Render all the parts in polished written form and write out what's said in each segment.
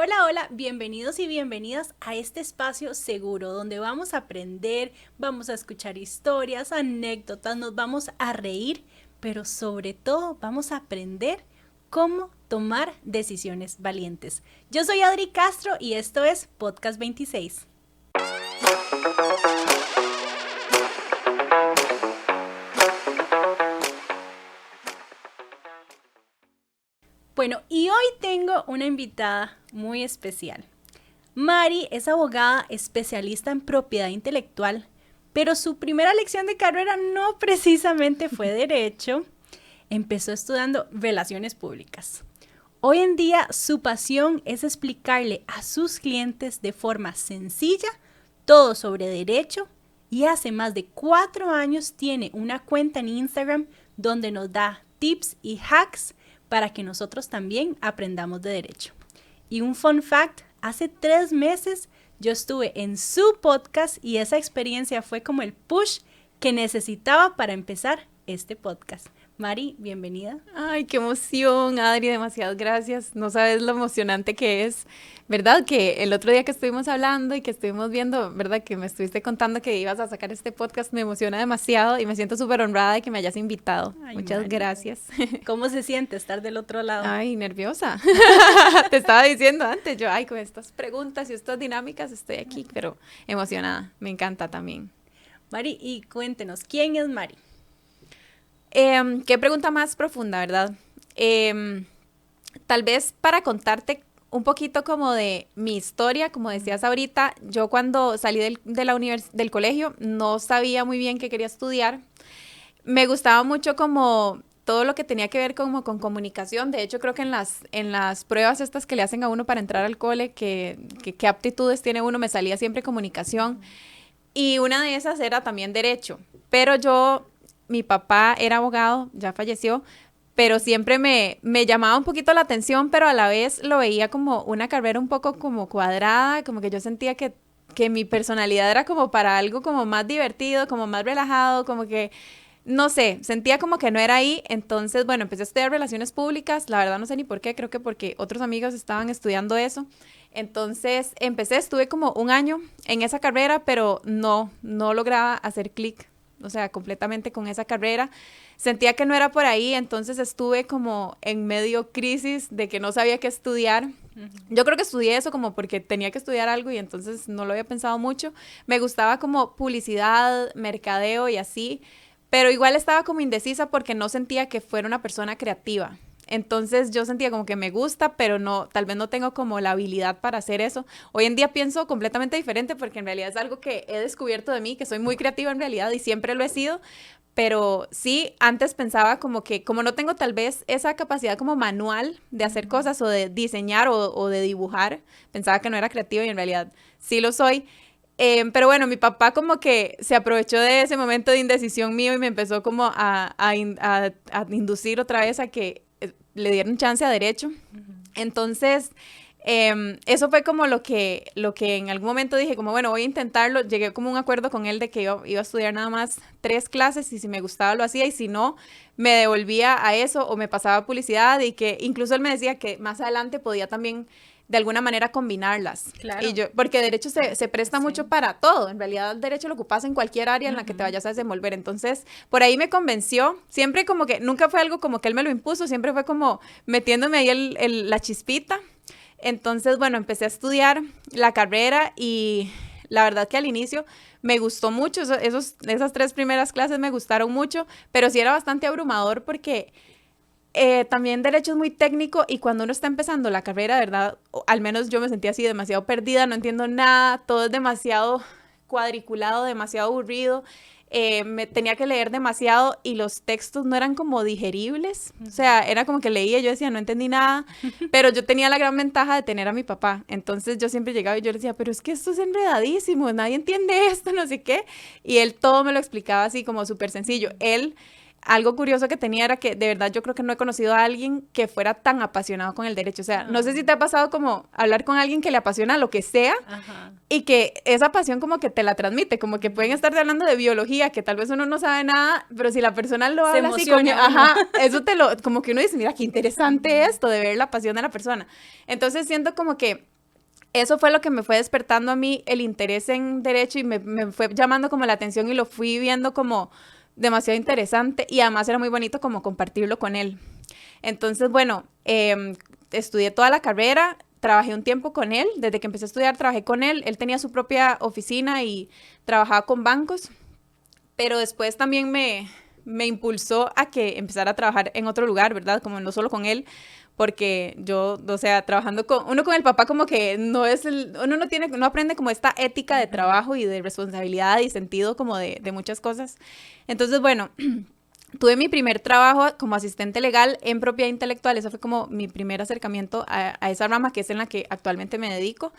Hola, hola, bienvenidos y bienvenidas a este espacio seguro donde vamos a aprender, vamos a escuchar historias, anécdotas, nos vamos a reír, pero sobre todo vamos a aprender cómo tomar decisiones valientes. Yo soy Adri Castro y esto es Podcast 26. Bueno, y hoy tengo una invitada muy especial. Mari es abogada especialista en propiedad intelectual, pero su primera lección de carrera no precisamente fue derecho. Empezó estudiando relaciones públicas. Hoy en día su pasión es explicarle a sus clientes de forma sencilla todo sobre derecho y hace más de 4 años tiene una cuenta en Instagram donde nos da tips y hacks para que nosotros también aprendamos de derecho. Y un fun fact, hace 3 meses yo estuve en su podcast y esa experiencia fue como el push que necesitaba para empezar este podcast. Mari, bienvenida. Ay, qué emoción, Adri, demasiadas gracias. No sabes lo emocionante que es, ¿verdad? Que el otro día que estuvimos hablando y que estuvimos viendo, ¿verdad? Que me estuviste contando que ibas a sacar este podcast, me emociona demasiado y me siento súper honrada de que me hayas invitado. Ay, Muchas Mari, gracias. ¿cómo se siente estar del otro lado? Ay, nerviosa. Te estaba diciendo antes, yo, ay, con estas preguntas y estas dinámicas estoy aquí, pero emocionada, me encanta también. Mari, y cuéntenos, ¿quién es Mari? Qué pregunta más profunda, ¿verdad? Tal vez para contarte un poquito como de mi historia, como decías ahorita, yo cuando salí del colegio no sabía muy bien qué quería estudiar. Me gustaba mucho como todo lo que tenía que ver como con comunicación. De hecho, creo que en las pruebas estas que le hacen a uno para entrar al cole, qué aptitudes tiene uno, me salía siempre comunicación. Y una de esas era también derecho. Pero mi papá era abogado, ya falleció, pero siempre me llamaba un poquito la atención, pero a la vez lo veía como una carrera un poco como cuadrada, como que yo sentía que mi personalidad era como para algo como más divertido, como más relajado, como que, no sé, sentía como que no era ahí. Entonces, bueno, empecé a estudiar relaciones públicas, la verdad no sé ni por qué, creo que porque otros amigos estaban estudiando eso. Entonces estuve como un año en esa carrera, pero no lograba hacer clic, o sea, completamente con esa carrera. Sentía que no era por ahí, entonces estuve como en medio crisis de que no sabía qué estudiar. Yo creo que estudié eso como porque tenía que estudiar algo y entonces no lo había pensado mucho. Me gustaba como publicidad, mercadeo y así, pero igual estaba como indecisa porque no sentía que fuera una persona creativa. Entonces yo sentía como que me gusta, pero no, tal vez no tengo como la habilidad para hacer eso. Hoy en día pienso completamente diferente porque en realidad es algo que he descubierto de mí, que soy muy creativa en realidad y siempre lo he sido, pero sí, antes pensaba como que como no tengo tal vez esa capacidad como manual de hacer cosas o de diseñar o de dibujar, pensaba que no era creativa y en realidad sí lo soy. Pero bueno, mi papá como que se aprovechó de ese momento de indecisión mío y me empezó como a inducir otra vez a que le dieron chance a derecho. Entonces, eso fue como lo que en algún momento dije, como bueno, voy a intentarlo. Llegué como a un acuerdo con él de que iba a estudiar nada más 3 clases y si me gustaba lo hacía y si no, me devolvía a eso o me pasaba a publicidad y que incluso él me decía que más adelante podía también de alguna manera combinarlas. Claro. Y porque derecho se presta mucho para todo. En realidad, el derecho lo ocupas en cualquier área en la que te vayas a desenvolver. Entonces, por ahí me convenció. Siempre como que, nunca fue algo como que él me lo impuso, siempre fue como metiéndome ahí la chispita. Entonces, bueno, empecé a estudiar la carrera y la verdad que al inicio me gustó mucho. Esas 3 primeras clases me gustaron mucho, pero sí era bastante abrumador porque también derecho es muy técnico y cuando uno está empezando la carrera, de verdad, al menos yo me sentía así demasiado perdida, no entiendo nada, todo es demasiado cuadriculado, demasiado aburrido, me tenía que leer demasiado y los textos no eran como digeribles, o sea, era como que leía y yo decía, no entendí nada, pero yo tenía la gran ventaja de tener a mi papá, entonces yo siempre llegaba y yo le decía, pero es que esto es enredadísimo, nadie entiende esto, no sé qué, y él todo me lo explicaba así como súper sencillo. Algo curioso que tenía era que de verdad yo creo que no he conocido a alguien que fuera tan apasionado con el derecho. O sea, no sé si te ha pasado como hablar con alguien que le apasiona lo que sea y que esa pasión como que te la transmite, como que pueden estar hablando de biología, que tal vez uno no sabe nada, pero si la persona lo habla así, eso como que uno dice, mira, qué interesante esto de ver la pasión de la persona. Entonces siento como que eso fue lo que me fue despertando a mí el interés en derecho y me fue llamando como la atención y lo fui viendo como demasiado interesante y además era muy bonito como compartirlo con él. Entonces, bueno, estudié toda la carrera, trabajé un tiempo con él, desde que empecé a estudiar trabajé con él, él tenía su propia oficina y trabajaba con bancos, pero después también me impulsó a que empezara a trabajar en otro lugar, ¿verdad? Como no solo con él, porque yo, o sea, trabajando uno con el papá como que no es uno no tiene, no aprende como esta ética de trabajo y de responsabilidad y sentido como de muchas cosas. Entonces, bueno, tuve mi primer trabajo como asistente legal en propiedad intelectual, eso fue como mi primer acercamiento a esa rama que es en la que actualmente me dedico.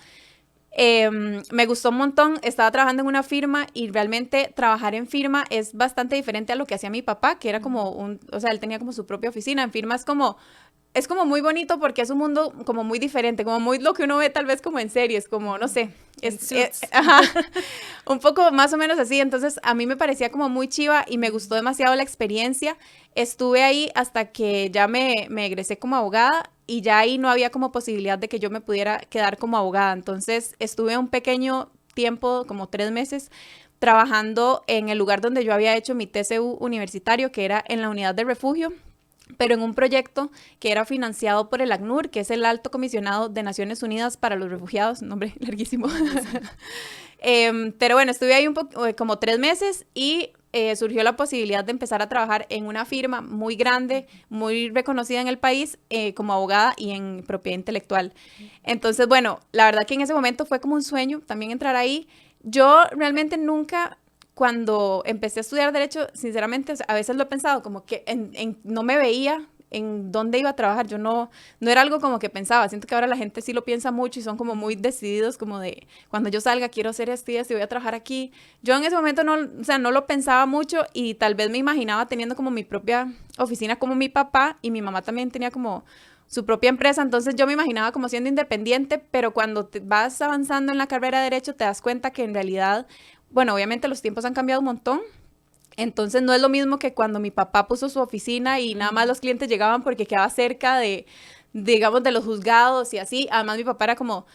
Me gustó un montón, estaba trabajando en una firma y realmente trabajar en firma es bastante diferente a lo que hacía mi papá, que era como o sea, él tenía como su propia oficina, en firma es como muy bonito porque es un mundo como muy diferente, como muy lo que uno ve tal vez como en series, como no sé, ajá, un poco más o menos así, entonces a mí me parecía como muy chiva y me gustó demasiado la experiencia. Estuve ahí hasta que ya me egresé como abogada y ya ahí no había como posibilidad de que yo me pudiera quedar como abogada, entonces estuve un pequeño tiempo, como 3 meses, trabajando en el lugar donde yo había hecho mi TCU universitario, que era en la unidad de refugio, pero en un proyecto que era financiado por el ACNUR, que es el Alto Comisionado de Naciones Unidas para los Refugiados, nombre larguísimo. Pero bueno, estuve ahí como 3 meses y surgió la posibilidad de empezar a trabajar en una firma muy grande, muy reconocida en el país, como abogada y en propiedad intelectual. Entonces, bueno, la verdad que en ese momento fue como un sueño también entrar ahí. Yo realmente nunca, cuando empecé a estudiar Derecho, sinceramente, o sea, a veces lo he pensado, como que no me veía en dónde iba a trabajar. Yo no era algo como que pensaba. Siento que ahora la gente sí lo piensa mucho y son como muy decididos, como de cuando yo salga quiero hacer esto y esto y voy a trabajar aquí. Yo en ese momento no, o sea, no lo pensaba mucho y tal vez me imaginaba teniendo como mi propia oficina como mi papá y mi mamá también tenía como su propia empresa, entonces yo me imaginaba como siendo independiente, pero cuando te vas avanzando en la carrera de Derecho te das cuenta que en realidad, bueno, obviamente los tiempos han cambiado un montón, entonces no es lo mismo que cuando mi papá puso su oficina y nada más los clientes llegaban porque quedaba cerca digamos, de los juzgados y así. Además mi papá era como,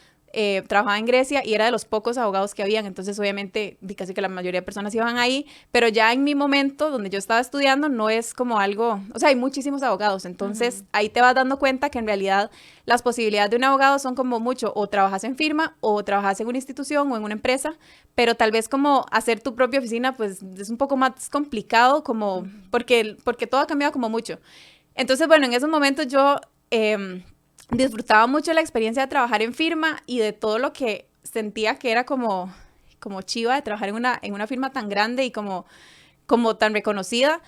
trabajaba en Grecia y era de los pocos abogados que habían, entonces obviamente casi que la mayoría de personas iban ahí, pero ya en mi momento donde yo estaba estudiando no es como algo, o sea, hay muchísimos abogados, entonces ahí te vas dando cuenta que en realidad las posibilidades de un abogado son como mucho, o trabajas en firma o trabajas en una institución o en una empresa, pero tal vez como hacer tu propia oficina pues es un poco más complicado como porque todo ha cambiado como mucho. Entonces, bueno, en esos momentos yo disfrutaba mucho la experiencia de trabajar en firma y de todo lo que sentía que era como chiva de trabajar en una firma tan grande y como tan reconocida.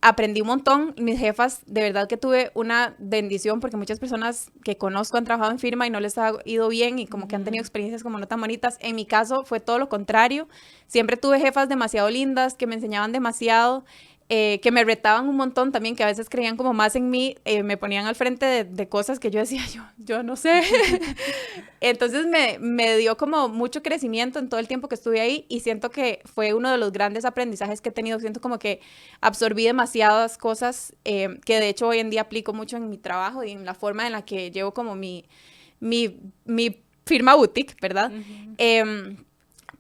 Aprendí un montón. Mis jefas, de verdad que tuve una bendición porque muchas personas que conozco han trabajado en firma y no les ha ido bien y como que han tenido experiencias como no tan bonitas. En mi caso fue todo lo contrario. Siempre tuve jefas demasiado lindas que me enseñaban demasiado, que me retaban un montón también, que a veces creían como más en mí, me ponían al frente de cosas que yo decía, yo no sé. Entonces me dio como mucho crecimiento en todo el tiempo que estuve ahí y siento que fue uno de los grandes aprendizajes que he tenido. Siento como que absorbí demasiadas cosas que de hecho hoy en día aplico mucho en mi trabajo y en la forma en la que llevo como mi firma boutique, ¿verdad?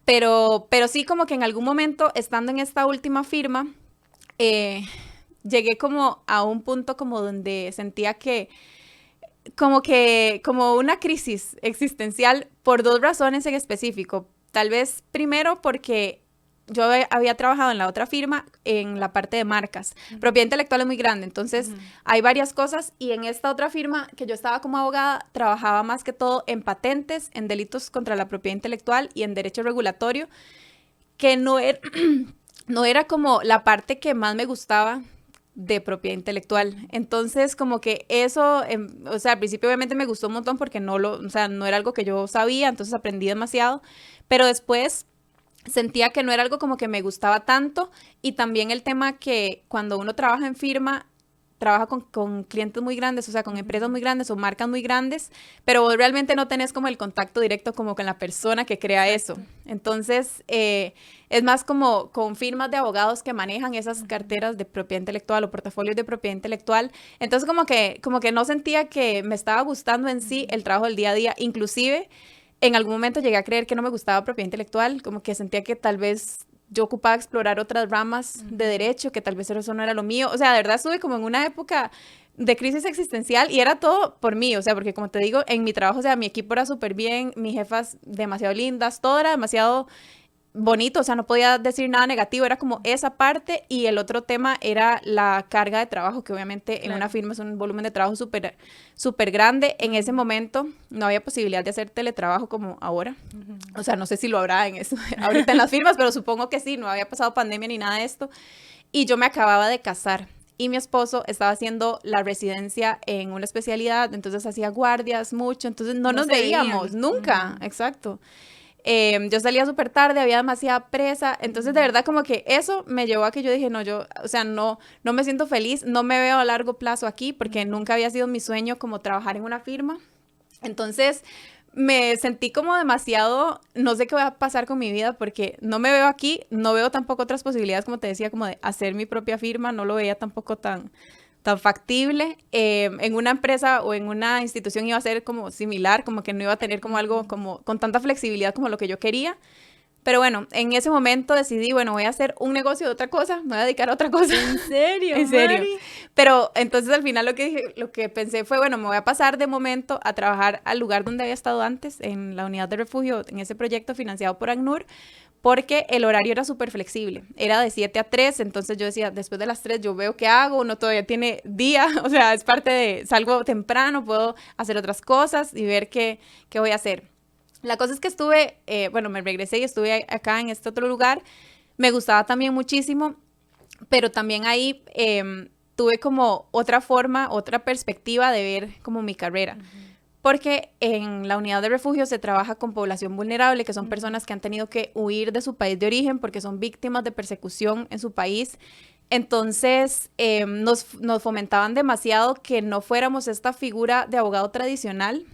Pero sí como que en algún momento, estando en esta última firma, llegué como a un punto como donde sentía como una crisis existencial por 2 razones en específico. Tal vez primero porque yo había trabajado en la otra firma en la parte de marcas. Propiedad intelectual es muy grande, entonces hay varias cosas y en esta otra firma que yo estaba como abogada trabajaba más que todo en patentes, en delitos contra la propiedad intelectual y en derecho regulatorio, que no era como la parte que más me gustaba de propiedad intelectual. Entonces, como que eso, o sea, al principio obviamente me gustó un montón porque o sea, no era algo que yo sabía, entonces aprendí demasiado, pero después sentía que no era algo como que me gustaba tanto y también el tema que cuando uno trabaja en firma trabaja con clientes muy grandes, o sea, con empresas muy grandes o marcas muy grandes, pero vos realmente no tenés como el contacto directo como con la persona que crea eso. Entonces, es más como con firmas de abogados que manejan esas carteras de propiedad intelectual o portafolios de propiedad intelectual. Entonces, como que no sentía que me estaba gustando en sí el trabajo del día a día. Inclusive, en algún momento llegué a creer que no me gustaba propiedad intelectual, como que sentía que tal vez yo ocupaba explorar otras ramas de derecho, que tal vez eso no era lo mío. O sea, de verdad estuve como en una época de crisis existencial y era todo por mí, o sea, porque como te digo, en mi trabajo, o sea, mi equipo era súper bien, mis jefas demasiado lindas, todo era demasiado bonito, o sea, no podía decir nada negativo, era como esa parte y el otro tema era la carga de trabajo, que obviamente en una firma es un volumen de trabajo súper súper grande. En ese momento no había posibilidad de hacer teletrabajo como ahora, o sea, no sé si lo habrá en eso, ahorita en las firmas, pero supongo que sí, no había pasado pandemia ni nada de esto, y yo me acababa de casar. Y mi esposo estaba haciendo la residencia en una especialidad, entonces hacía guardias mucho, entonces no nos veíamos, nunca, exacto. Yo salía súper tarde, había demasiada presa, entonces de verdad como que eso me llevó a que yo dije, no, yo, o sea, no me siento feliz, no me veo a largo plazo aquí, porque nunca había sido mi sueño como trabajar en una firma. Entonces me sentí como demasiado, no sé qué va a pasar con mi vida, porque no me veo aquí, no veo tampoco otras posibilidades, como te decía, como de hacer mi propia firma, no lo veía tampoco tan factible. En una empresa o en una institución iba a ser como similar, como que no iba a tener como algo como con tanta flexibilidad como lo que yo quería. Pero bueno, en ese momento decidí, bueno, voy a hacer un negocio de otra cosa, me voy a dedicar a otra cosa. ¿En serio? En serio. Mari? Pero entonces al final lo que pensé fue, bueno, me voy a pasar de momento a trabajar al lugar donde había estado antes, en la unidad de refugio, en ese proyecto financiado por ACNUR, porque el horario era súper flexible, era de 7 a 3, entonces yo decía, después de las 3 yo veo qué hago, uno todavía tiene día, o sea, es parte de, salgo temprano, puedo hacer otras cosas y ver qué voy a hacer. La cosa es que estuve, bueno, me regresé y estuve acá en este otro lugar, me gustaba también muchísimo, pero también ahí tuve como otra forma, otra perspectiva de ver como mi carrera. Porque en la unidad de refugio se trabaja con población vulnerable, que son personas que han tenido que huir de su país de origen porque son víctimas de persecución en su país. Entonces, nos fomentaban demasiado que no fuéramos esta figura de abogado tradicional,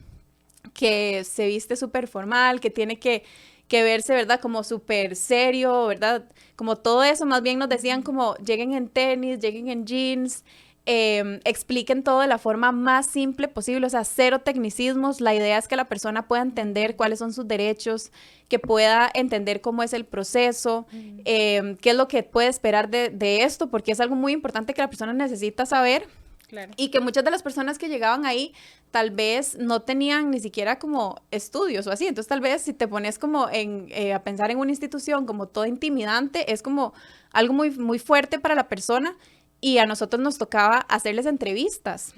que se viste súper formal, que tiene que verse, ¿verdad? Como súper serio, ¿verdad? Como todo eso, más bien nos decían como lleguen en tenis, lleguen en jeans, expliquen todo de la forma más simple posible, o sea, cero tecnicismos. La idea es que la persona pueda entender cuáles son sus derechos, que pueda entender cómo es el proceso, qué es lo que puede esperar de esto, porque es algo muy importante que la persona necesita saber. Claro. Y que muchas de las personas que llegaban ahí tal vez no tenían ni siquiera como estudios o así. Entonces tal vez si te pones como a pensar en una institución como toda intimidante, es como algo muy, muy fuerte para la persona, y a nosotros nos tocaba hacerles entrevistas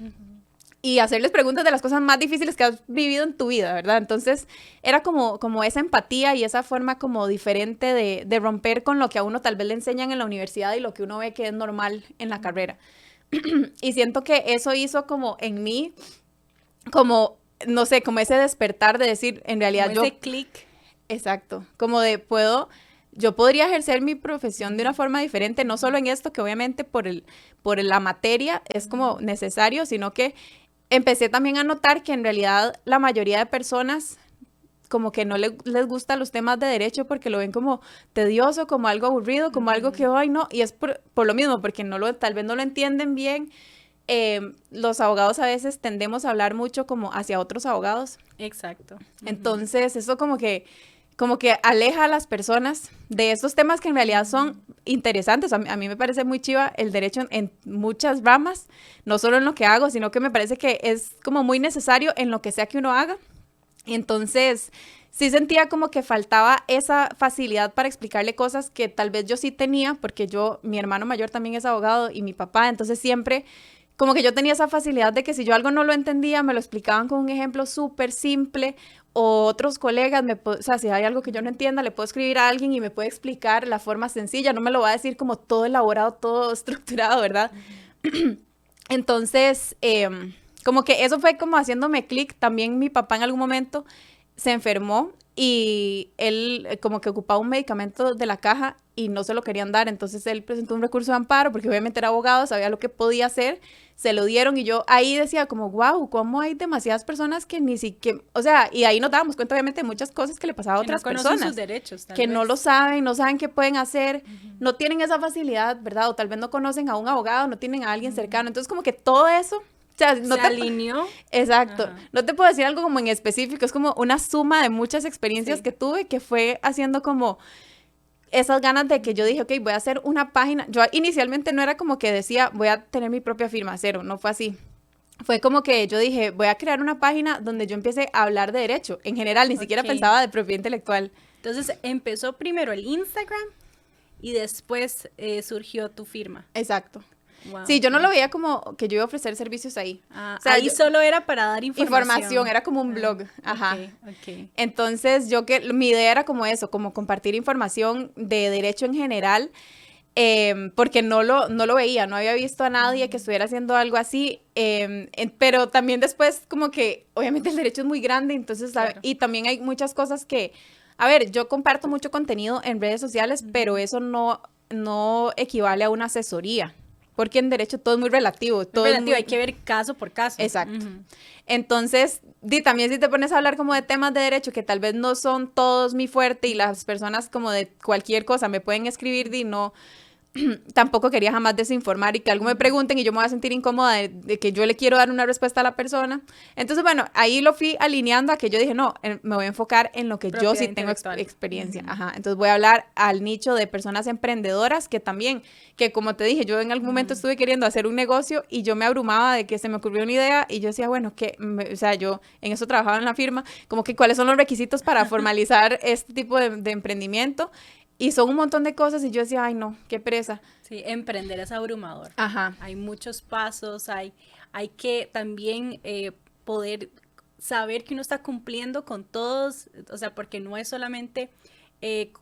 y hacerles preguntas de las cosas más difíciles que has vivido en tu vida, ¿verdad? Entonces era como esa empatía y esa forma como diferente de romper con lo que a uno tal vez le enseñan en la universidad y lo que uno ve que es normal en la carrera. Y siento que eso hizo como en mí, como, no sé, como ese despertar de decir, en realidad como yo... ese clic. Exacto, como de yo podría ejercer mi profesión de una forma diferente, no solo en esto, que obviamente por la materia es como necesario, sino que empecé también a notar que en realidad la mayoría de personas como que no les gustan los temas de derecho porque lo ven como tedioso, como algo aburrido, como algo que, ay, no, y es por lo mismo, porque tal vez no lo entienden bien. Los abogados a veces tendemos a hablar mucho como hacia otros abogados. Exacto. Entonces, eso como que aleja a las personas de estos temas que en realidad son interesantes. A mí me parece muy chiva el derecho en muchas ramas, no solo en lo que hago, sino que me parece que es como muy necesario en lo que sea que uno haga. Entonces, sí sentía como que faltaba esa facilidad para explicarle cosas que tal vez yo sí tenía, porque mi hermano mayor también es abogado y mi papá, entonces siempre como que yo tenía esa facilidad de que si yo algo no lo entendía, me lo explicaban con un ejemplo súper simple, o otros colegas, o sea, si hay algo que yo no entienda, le puedo escribir a alguien y me puede explicar la forma sencilla, no me lo va a decir como todo elaborado, todo estructurado, ¿verdad? Entonces, como que eso fue como haciéndome clic. También mi papá en algún momento se enfermó y él como que ocupaba un medicamento de la caja y no se lo querían dar. Entonces él presentó un recurso de amparo porque obviamente era abogado, sabía lo que podía hacer, se lo dieron y yo ahí decía como, wow, cómo hay demasiadas personas que ni siquiera, o sea, y ahí nos dábamos cuenta obviamente de muchas cosas que le pasaba a otras personas. Sus derechos, que no lo saben, no saben qué pueden hacer, no tienen esa facilidad, ¿verdad? O tal vez no conocen a un abogado, no tienen a alguien cercano. Entonces como que todo eso, o sea, no se alineó. Exacto. Ajá. No te puedo decir algo como en específico, es como una suma de muchas experiencias que tuve que fue haciendo como esas ganas de que yo dije, ok, voy a hacer una página. Yo inicialmente no era como que decía, voy a tener mi propia firma, cero, no fue así. Fue como que yo dije, voy a crear una página donde yo empiece a hablar de derecho, en general, ni siquiera pensaba de propiedad intelectual. Entonces, empezó primero el Instagram y después surgió tu firma. Exacto. Wow. Sí, yo no lo veía como que yo iba a ofrecer servicios ahí. O sea, ahí solo era para dar información. Era como un blog. Ajá. Okay. Entonces, mi idea era como eso, como compartir información de derecho en general, porque no lo veía, no había visto a nadie que estuviera haciendo algo así, pero también después como que, obviamente el derecho es muy grande, entonces, claro. Y también hay muchas cosas que, a ver, yo comparto mucho contenido en redes sociales, pero eso no equivale a una asesoría. Porque en derecho todo es muy relativo. Todo es relativo, hay que ver caso por caso. Exacto. Entonces, también si te pones a hablar como de temas de derecho que tal vez no son todos mi fuerte y las personas como de cualquier cosa me pueden escribir no... tampoco quería jamás desinformar y que algo me pregunten y yo me voy a sentir incómoda de que yo le quiero dar una respuesta a la persona. Entonces, bueno, ahí lo fui alineando a que yo dije, no, me voy a enfocar en lo que yo sí tengo experiencia. Ajá. Entonces voy a hablar al nicho de personas emprendedoras que también, que como te dije, yo en algún momento estuve queriendo hacer un negocio y yo me abrumaba de que se me ocurrió una idea y yo decía, bueno, o sea, yo en eso trabajaba en la firma, como que cuáles son los requisitos para formalizar este tipo de emprendimiento. Y son un montón de cosas y yo decía, ay no, qué pereza. Sí, emprender es abrumador. Ajá. Hay muchos pasos, hay que también poder saber que uno está cumpliendo con todos, o sea, porque no es solamente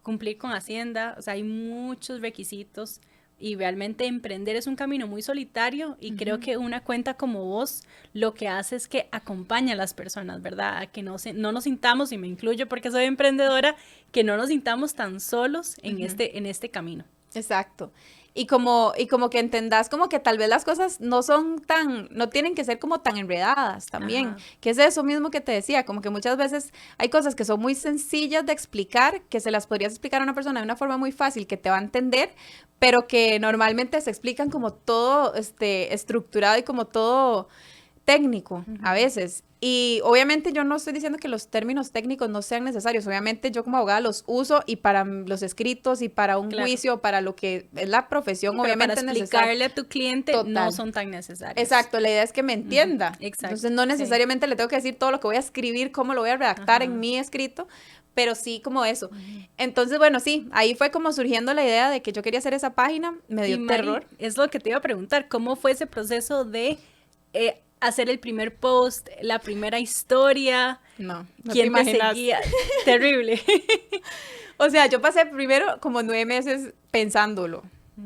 cumplir con Hacienda, o sea, hay muchos requisitos y realmente emprender es un camino muy solitario y creo que una cuenta como vos lo que hace es que acompaña a las personas, ¿verdad? A que no nos sintamos, y me incluyo porque soy emprendedora, que no nos sintamos tan solos en este camino. Exacto. Y como que entendás como que tal vez las cosas no tienen que ser como tan enredadas también, Ajá. Que es eso mismo que te decía, como que muchas veces hay cosas que son muy sencillas de explicar, que se las podrías explicar a una persona de una forma muy fácil, que te va a entender, pero que normalmente se explican como todo estructurado y como todo técnico a veces. Y obviamente yo no estoy diciendo que los términos técnicos no sean necesarios, obviamente yo como abogada los uso y para los escritos y para un juicio, para lo que es la profesión, pero obviamente para explicarle a tu cliente no son tan necesarios. Exacto, la idea es que me entienda. Exacto. Entonces no necesariamente le tengo que decir todo lo que voy a escribir, cómo lo voy a redactar en mi escrito, pero sí como eso. Entonces, bueno, sí, ahí fue como surgiendo la idea de que yo quería hacer esa página, me dio terror. Es lo que te iba a preguntar, ¿cómo fue ese proceso de hacer el primer post, la primera historia? No ¿Quién te seguía? Terrible. O sea, yo pasé primero como 9 meses pensándolo.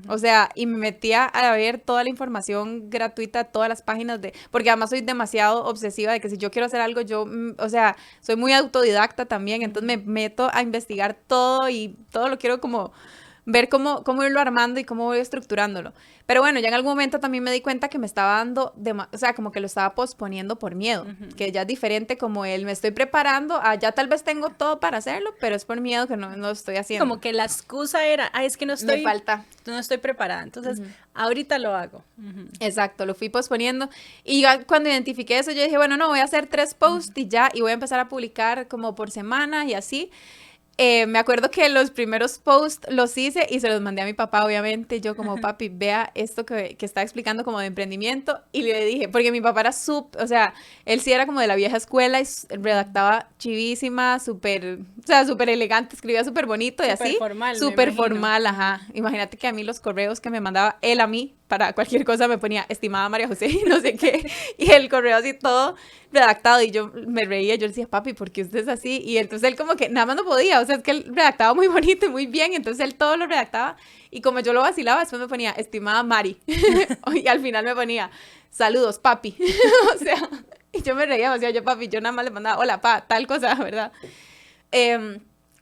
O sea, y me metía a ver toda la información gratuita, todas las páginas porque además soy demasiado obsesiva de que si yo quiero hacer algo, o sea, soy muy autodidacta también, entonces me meto a investigar todo y todo lo quiero como ver cómo irlo armando y cómo voy estructurándolo. Pero bueno, ya en algún momento también me di cuenta que me estaba dando, o sea, como que lo estaba posponiendo por miedo, que ya es diferente como me estoy preparando, ya tal vez tengo todo para hacerlo, pero es por miedo que no lo estoy haciendo. Como que la excusa era, es que no estoy preparada, entonces ahorita lo hago. Exacto, lo fui posponiendo y ya cuando identifiqué eso, yo dije, bueno, no, voy a hacer 3 posts y voy a empezar a publicar como por semana y así. Me acuerdo que los primeros posts los hice y se los mandé a mi papá, obviamente. Yo como, papi, vea esto que está explicando como de emprendimiento. Y le dije, porque mi papá era o sea, él sí era como de la vieja escuela y redactaba chivísima, súper elegante, escribía súper bonito y así. Súper formal, ajá. Imagínate que a mí los correos que me mandaba él a mí, para cualquier cosa me ponía, estimada María José, y no sé qué, y el correo así todo redactado, y yo me reía, yo le decía, papi, ¿por qué usted es así? Y entonces él como que nada más no podía, o sea, es que él redactaba muy bonito y muy bien, entonces él todo lo redactaba, y como yo lo vacilaba, después me ponía, estimada Mari, y al final me ponía, saludos, papi, o sea, y yo me reía, o sea, yo, papi, yo nada más le mandaba, hola, pa, tal cosa, ¿verdad?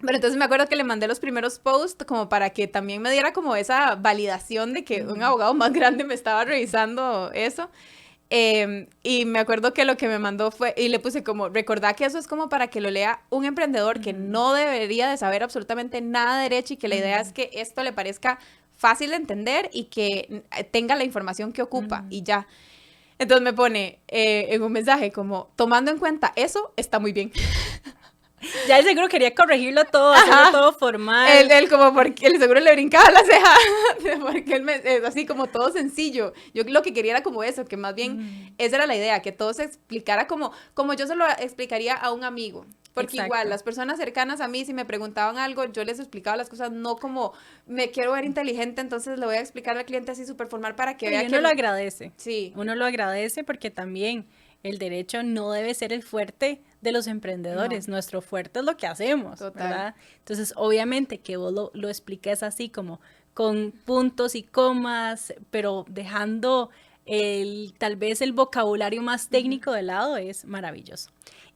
Pero entonces me acuerdo que le mandé los primeros posts como para que también me diera como esa validación de que un abogado más grande me estaba revisando eso. Y me acuerdo que lo que me mandó fue, y le puse como, recordá que eso es como para que lo lea un emprendedor que no debería de saber absolutamente nada de derecho y que la idea es que esto le parezca fácil de entender y que tenga la información que ocupa y ya. Entonces me pone en un mensaje como, tomando en cuenta eso, está muy bien. Ya el seguro quería corregirlo todo, hacerlo todo formal. Él como porque el seguro le brincaba la ceja, porque él así como todo sencillo. Yo lo que quería era como eso, que más bien esa era la idea, que todo se explicara como yo se lo explicaría a un amigo. Porque Exacto. igual, las personas cercanas a mí, si me preguntaban algo, yo les explicaba las cosas, no como, me quiero ver inteligente, entonces le voy a explicar al cliente así súper formal para que vea Y que... uno lo agradece. Sí. Uno lo agradece porque también el derecho no debe ser el fuerte de los emprendedores. No. Nuestro fuerte es lo que hacemos, total, ¿verdad? Entonces, obviamente que vos lo expliques así como con puntos y comas, pero dejando tal vez el vocabulario más técnico de lado, es maravilloso.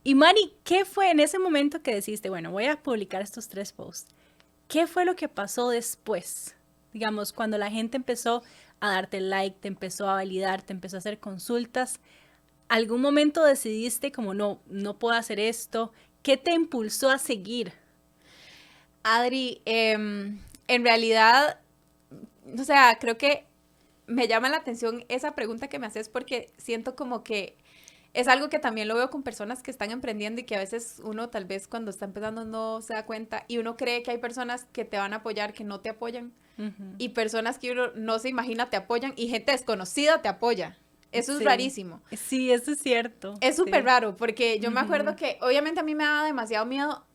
Y Mari, ¿qué fue en ese momento que decidiste, bueno, voy a publicar estos 3 posts? ¿Qué fue lo que pasó después? Digamos, cuando la gente empezó a darte like, te empezó a validar, te empezó a hacer consultas, ¿algún momento decidiste como no puedo hacer esto? ¿Qué te impulsó a seguir? Adri, en realidad, o sea, creo que me llama la atención esa pregunta que me haces porque siento como que es algo que también lo veo con personas que están emprendiendo y que a veces uno tal vez cuando está empezando no se da cuenta y uno cree que hay personas que te van a apoyar que no te apoyan y personas que uno no se imagina te apoyan y gente desconocida te apoya. Eso es rarísimo. Sí, eso es cierto. Es súper raro porque yo me acuerdo que obviamente a mí me daba demasiado miedo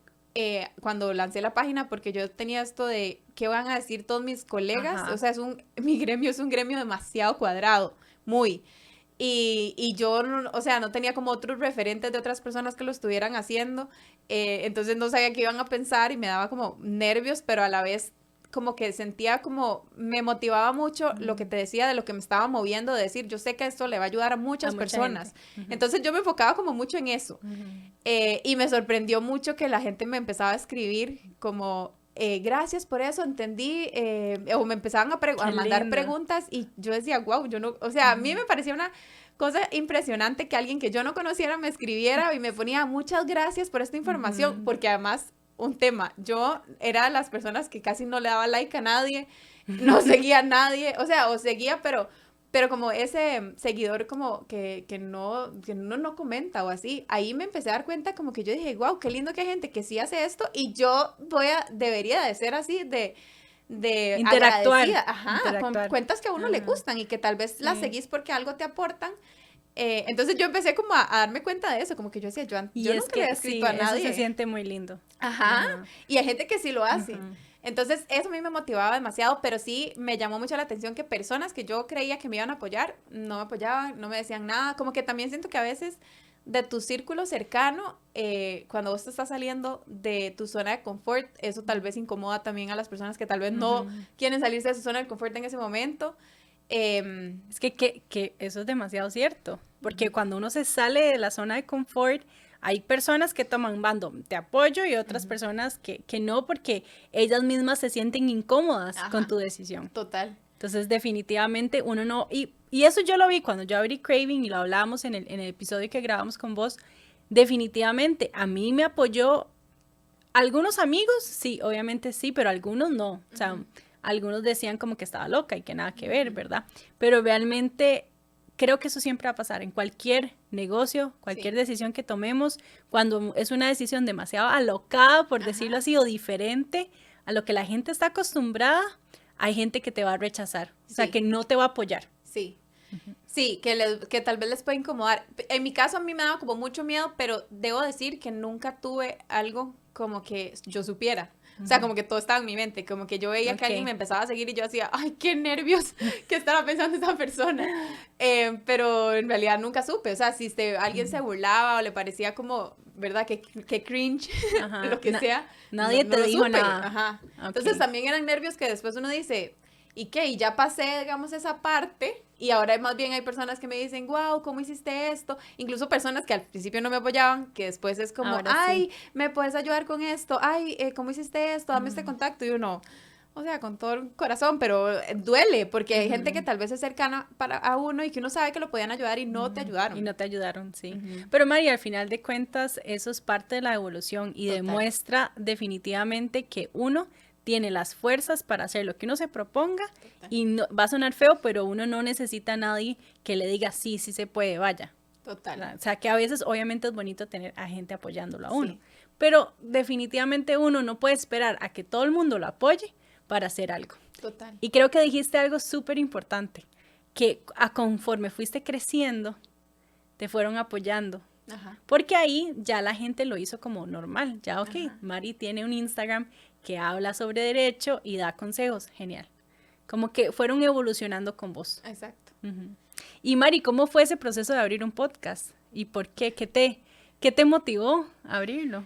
cuando lancé la página porque yo tenía esto de qué van a decir todos mis colegas. O sea, mi gremio es un gremio demasiado cuadrado, muy... Y yo, o sea, no tenía como otros referentes de otras personas que lo estuvieran haciendo, entonces no sabía qué iban a pensar y me daba como nervios, pero a la vez como que sentía como, me motivaba mucho lo que te decía de lo que me estaba moviendo, de decir, yo sé que esto le va a ayudar a muchas personas. Entonces yo me enfocaba como mucho en eso. Y me sorprendió mucho que la gente me empezaba a escribir como... gracias por eso, entendí, o me empezaban a mandar preguntas y yo decía, wow, yo no, o sea, a mí me parecía una cosa impresionante que alguien que yo no conociera me escribiera y me ponía muchas gracias por esta información, porque además, un tema, yo era de las personas que casi no le daba like a nadie, no seguía a nadie, o sea, o seguía, pero como ese seguidor como que uno no comenta o así, ahí me empecé a dar cuenta como que yo dije, wow, qué lindo que hay gente que sí hace esto y yo debería de ser así de interactuar, con cuentas que a uno le gustan y que tal vez las seguís porque algo te aportan. Entonces yo empecé como a darme cuenta de eso, como que yo decía, yo nunca le he escrito a nadie. Eso se siente muy lindo. Y hay gente que sí lo hace. Entonces, eso a mí me motivaba demasiado, pero sí me llamó mucho la atención que personas que yo creía que me iban a apoyar, no me apoyaban, no me decían nada. Como que también siento que a veces de tu círculo cercano, cuando vos te estás saliendo de tu zona de confort, eso tal vez incomoda también a las personas que tal vez no quieren salirse de su zona de confort en ese momento. Es que eso es demasiado cierto, porque cuando uno se sale de la zona de confort, hay personas que toman bando, te apoyo, y otras personas que no, porque ellas mismas se sienten incómodas con tu decisión. Total. Entonces, definitivamente, uno no... Y eso yo lo vi cuando yo abrí Craving y lo hablábamos en el episodio que grabamos con vos. Definitivamente, a mí me apoyó algunos amigos, sí, obviamente sí, pero algunos no. O sea, algunos decían como que estaba loca y que nada que ver, ¿verdad? Pero realmente... Creo que eso siempre va a pasar en cualquier negocio, cualquier decisión que tomemos, cuando es una decisión demasiado alocada, por decirlo así, o diferente a lo que la gente está acostumbrada, hay gente que te va a rechazar, o sea, que no te va a apoyar. Sí, sí, que tal vez les pueda incomodar. En mi caso a mí me daba como mucho miedo, pero debo decir que nunca tuve algo como que yo supiera. O sea, como que todo estaba en mi mente, como que yo veía que alguien me empezaba a seguir y yo decía, ay, qué nervios, ¿qué estará pensando esa persona? Pero en realidad nunca supe, o sea, si alguien se burlaba o le parecía como, ¿verdad? Que cringe, lo que sea. Nadie te dijo nada. Entonces también eran nervios que después uno dice, ¿y qué? Y ya pasé, digamos, esa parte Y ahora más bien hay personas que me dicen, wow, ¿cómo hiciste esto? Incluso personas que al principio no me apoyaban, que después es como, Ahora ay, sí. ¿me puedes ayudar con esto? Ay, ¿cómo hiciste esto? Dame este Ujú, contacto. Y uno, o sea, con todo el corazón, pero duele, porque hay gente que ujú, tal vez es cercana a uno y que uno sabe que lo podían ayudar y no te ujú. Y ayudaron. no te ayudaron, sí. Ujú. Pero María, al final de cuentas, eso es parte de la evolución y Total. demuestra definitivamente que uno tiene las fuerzas para hacer lo que uno se proponga Total. y no, va a sonar feo, pero uno no necesita a nadie que le diga sí, sí se puede, vaya. Total. O sea, que a veces obviamente es bonito tener a gente apoyándolo a uno, Sí. pero definitivamente uno no puede esperar a que todo el mundo lo apoye para hacer algo. Total. Y creo que dijiste algo súper importante, que a conforme fuiste creciendo, te fueron apoyando. Ajá. Porque ahí ya la gente lo hizo como normal. Ya, ok, Ajá. Mari tiene un Instagram que habla sobre derecho y da consejos. Genial. Como que fueron evolucionando con vos. Exacto. Ujú. Y Mari, ¿cómo fue ese proceso de abrir un podcast? ¿Y por qué? ¿Qué te motivó a abrirlo?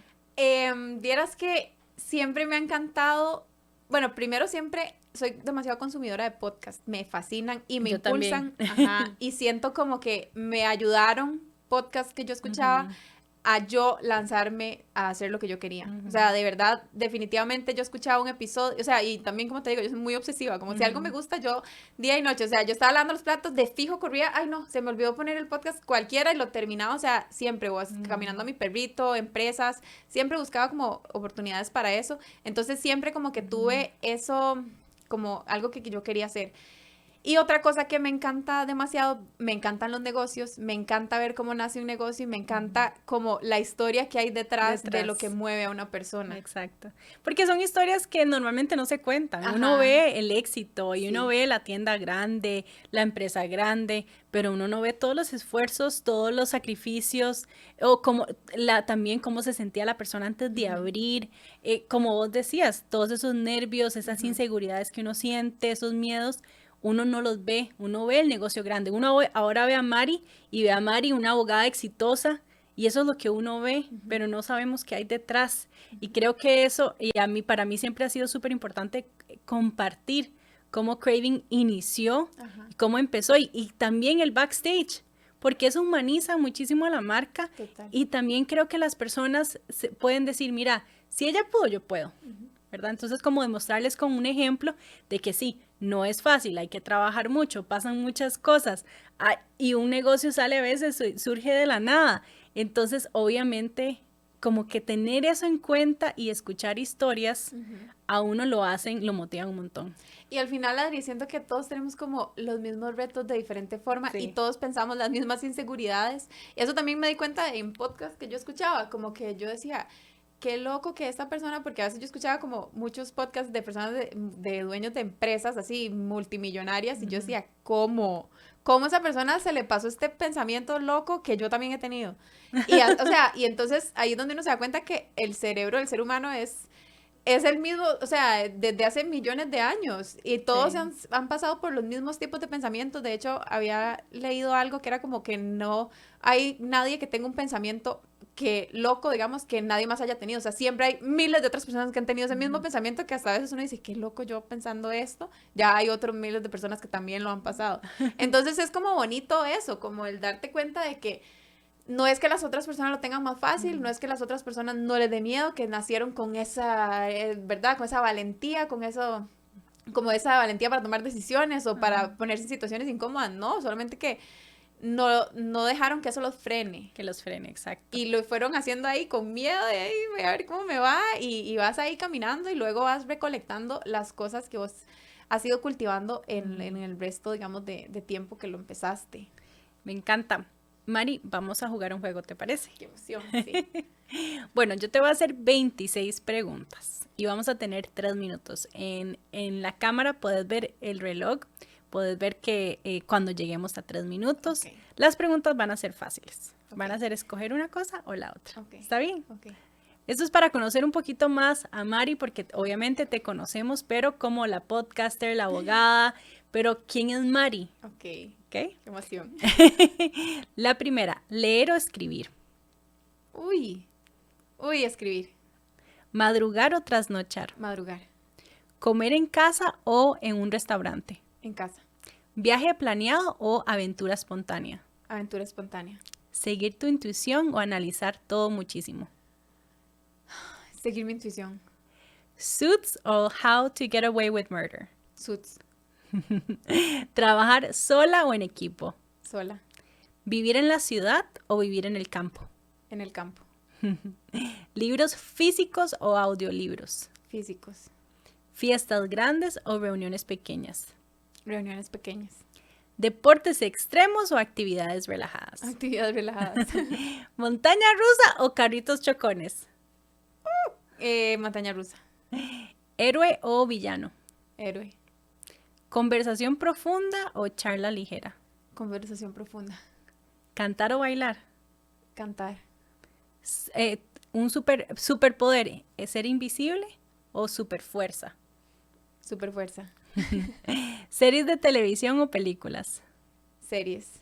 Vieras que siempre me ha encantado, bueno, primero siempre soy demasiado consumidora de podcast, me fascinan y me Yo también. impulsan, ajá, y siento como que me ayudaron podcasts que yo escuchaba Ujú, a yo lanzarme a hacer lo que yo quería. O ujú, sea, de verdad, definitivamente yo escuchaba un episodio, o sea, y también como te digo, yo soy muy obsesiva, como si algo me ujú, gusta, yo día y noche, o sea, yo estaba lavando los platos, de fijo corría, ay no, se me olvidó poner el podcast cualquiera y lo terminaba, o sea, siempre, o caminando a ujú, mi perrito, empresas, siempre buscaba como oportunidades para eso, entonces siempre como que ujú, tuve eso como algo que yo quería hacer. Y otra cosa que me encanta demasiado, me encantan los negocios, me encanta ver cómo nace un negocio y me ujú. encanta como la historia que hay detrás de lo que Detrás. mueve a una persona. Exacto. Porque son historias que normalmente no se cuentan. Uno Ajá, ve el éxito y uno sí. ve la tienda grande, la empresa grande, pero uno no ve todos los esfuerzos, todos los sacrificios, o como también cómo se sentía la persona antes de Ujú, abrir, como vos decías, todos esos nervios, esas ujú, inseguridades que uno siente, esos miedos. Uno no los ve, uno ve el negocio grande. Ahora ve a Mari y ve a Mari, una abogada exitosa, y eso es lo que uno ve, ujú, pero no sabemos qué hay detrás. Y ujú. creo que eso, para mí siempre ha sido súper importante compartir cómo Craving inició Ajá, y cómo empezó y también el backstage, porque eso humaniza muchísimo a la marca total. y también creo que las personas pueden decir, mira, si ella pudo, yo puedo. Ujú, ¿Verdad? Entonces, como demostrarles con un ejemplo de que sí, no es fácil, hay que trabajar mucho, pasan muchas cosas y un negocio sale a veces, surge de la nada. Entonces, obviamente, como que tener eso en cuenta y escuchar historias ujú. a uno lo motivan un montón. Y al final, Adri, siento que todos tenemos como los mismos retos de diferente forma y Sí. todos pensamos las mismas inseguridades. Y eso también me di cuenta en podcast que yo escuchaba, como que yo decía, qué loco que esta persona, porque a veces yo escuchaba como muchos podcasts de personas de dueños de empresas así multimillonarias y yo Ujú, decía, ¿cómo a esa persona se le pasó este pensamiento loco que yo también he tenido? Y, o sea, y entonces ahí es donde uno se da cuenta que el cerebro del ser humano es el mismo, o sea, desde hace millones de años y todos sí. han pasado por los mismos tipos de pensamientos. De hecho, había leído algo que era como que no hay nadie que tenga un pensamiento que loco, digamos, que nadie más haya tenido. O sea, siempre hay miles de otras personas que han tenido ese mismo Ujú. pensamiento que hasta a veces uno dice, qué loco yo pensando esto. Ya hay otros miles de personas que también lo han pasado. Entonces es como bonito eso, como el darte cuenta de que no es que las otras personas lo tengan más fácil, no es que las otras personas no les dé miedo, que nacieron con esa, ¿verdad? Con esa valentía, con eso, como esa valentía para tomar decisiones o Ajá. para ponerse en situaciones incómodas, no, solamente que no dejaron que eso los frene. Que los frene, exacto. Y lo fueron haciendo ahí con miedo de, "Ay, voy a ver cómo me va", y vas ahí caminando y luego vas recolectando las cosas que vos has ido cultivando en el resto, digamos, de tiempo que lo empezaste. Me encanta. Mari, vamos a jugar un juego, ¿te parece? Qué emoción, sí. Bueno, yo te voy a hacer 26 preguntas y vamos a tener 3 minutos. En la cámara puedes ver el reloj, puedes ver que cuando lleguemos a 3 minutos, Ok, las preguntas van a ser fáciles. Van a ok. ser escoger una cosa o la otra. Ok, ¿Está bien? ok, Esto es para conocer un poquito más a Mari, porque obviamente te conocemos, pero como la podcaster, la abogada, pero ¿quién es Mari? ok. ¿Ok? Qué emoción. La primera, leer o escribir, Uy, uy, escribir, madrugar o trasnochar, madrugar, comer en casa o en un restaurante, en casa, ¿Viaje planeado o aventura espontánea? Aventura espontánea. ¿Seguir tu intuición o analizar todo muchísimo? Seguir mi intuición. ¿Suits o How to Get Away with Murder? Suits. ¿Trabajar sola o en equipo? Sola. ¿Vivir en la ciudad o vivir en el campo? En el campo. ¿Libros físicos o audiolibros? Físicos. ¿Fiestas grandes o reuniones pequeñas? Reuniones pequeñas. ¿Deportes extremos o actividades relajadas? Actividades relajadas. ¿Montaña rusa o carritos chocones? Montaña rusa. ¿Héroe o villano? Héroe. ¿Conversación profunda o charla ligera? Conversación profunda. ¿Cantar o bailar? Cantar. ¿Un superpoder es ser invisible o superfuerza? Super fuerza. ¿Series de televisión o películas? Series.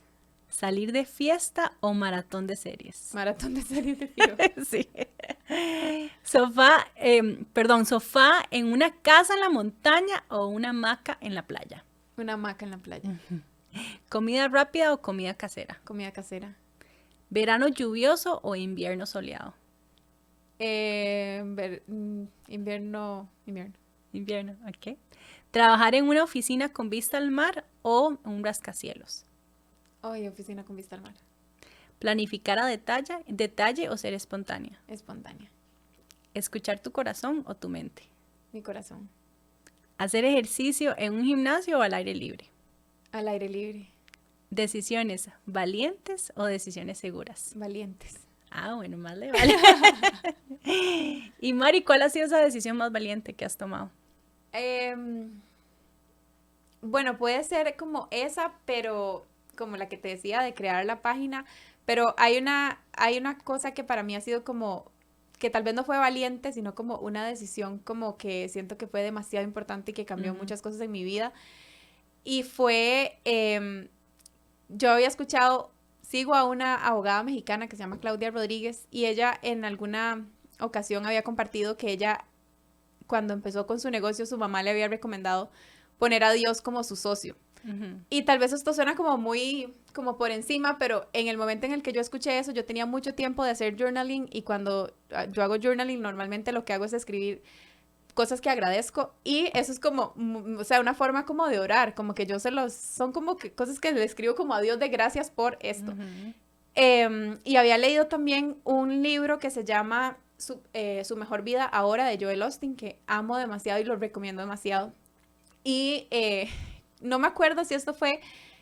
¿Salir de fiesta o maratón de series? Maratón de series de fijo. Sí. Sofá en una casa en la montaña o una hamaca en la playa. Una hamaca en la playa. ¿Comida rápida o comida casera? Comida casera. ¿Verano lluvioso o invierno soleado? Invierno. Invierno, ok. ¿Trabajar en una oficina con vista al mar o un rascacielos? Ay, oficina con vista al mar. ¿Planificar a detalle o ser espontánea? Espontánea. ¿Escuchar tu corazón o tu mente? Mi corazón. ¿Hacer ejercicio en un gimnasio o al aire libre? Al aire libre. ¿Decisiones valientes o decisiones seguras? Valientes. Ah, bueno, más le vale. Y Mari, ¿cuál ha sido esa decisión más valiente que has tomado? Bueno, puede ser como esa, pero como la que te decía de crear la página, pero hay una cosa que para mí ha sido como, que tal vez no fue valiente, sino como una decisión como que siento que fue demasiado importante y que cambió muchas cosas en mi vida. Y fue, yo había escuchado, sigo a una abogada mexicana que se llama Claudia Rodríguez y ella en alguna ocasión había compartido que ella, cuando empezó con su negocio, su mamá le había recomendado poner a Dios como su socio. Y tal vez esto suena como muy, como por encima, pero en el momento en el que yo escuché eso, yo tenía mucho tiempo de hacer journaling y cuando yo hago journaling, normalmente lo que hago es escribir cosas que agradezco y eso es como, o sea, una forma como de orar, como que son como que cosas que le escribo como a Dios de gracias por esto. Y había leído también un libro que se llama Su mejor vida ahora de Joel Osteen, que amo demasiado y lo recomiendo demasiado. Y no me acuerdo si esto fue